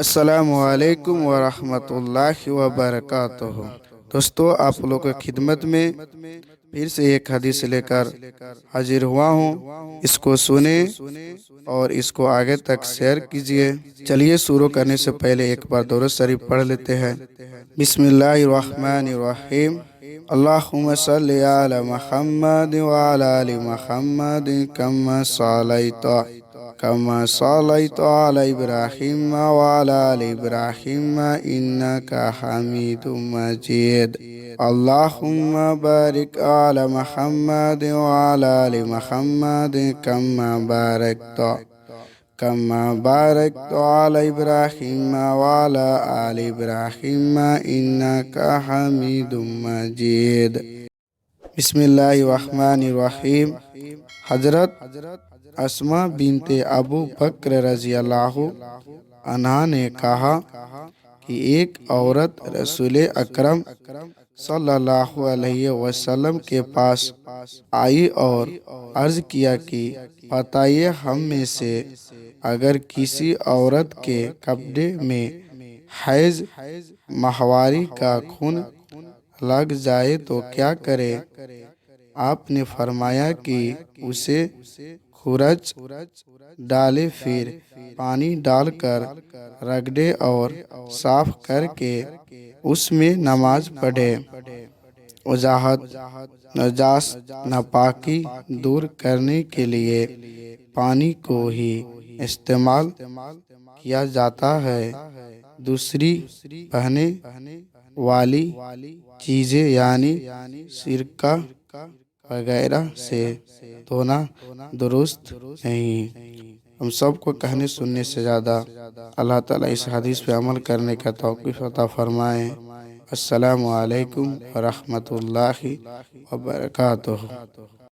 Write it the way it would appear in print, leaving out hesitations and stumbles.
السلام علیکم ورحمۃ اللہ وبرکاتہ۔ دوستو، آپ لوگوں کی خدمت میں پھر سے ایک حدیث لے کر حاضر ہوا ہوں۔ اس کو سنیں اور اس کو آگے تک شیئر کیجئے۔ چلیے شروع کرنے سے پہلے ایک بار درود شریف پڑھ لیتے ہیں۔ بسم اللہ الرحمن الرحیم۔ اللہم صلی علی محمد وعلی آل محمد كما صليت على إبراهيم وعلى آل إبراهيم إنك حميد مجيد اللهم بارك على محمد وعلى آل محمد كما باركت على إبراهيم وعلى آل إبراهيم إنك حميد مجيد۔ بسم اللہ الرحمن الرحیم۔ حضرت اسماء بنت ابو بکر رضی اللہ عنہا نے کہا کہ ایک عورت رسول اکرم صلی اللہ علیہ وسلم کے پاس آئی اور عرض کیا کہ بتائیے، ہم میں سے اگر کسی عورت کے کپڑے میں حیض ماہواری کا خون لگ جائے تو کیا کرے؟ آپ نے فرمایا کہ اسے خرچ ڈالے، پھر پانی ڈال کر رگڑے اور صاف کر کے اس میں نماز پڑھے۔ وضاحت: نجاست ناپاکی دور کرنے کے لیے پانی کو ہی استعمال کیا جاتا ہے۔ دوسری بہنے والی چیزیں یعنی سرکہ وغیرہ سے دھونا درست نہیں۔ ہم سب کو کہنے سننے سے زیادہ اللہ تعالیٰ اس حدیث پہ عمل کرنے کا توفیق عطا فرمائے۔ السلام علیکم ورحمۃ اللہ وبرکاتہ۔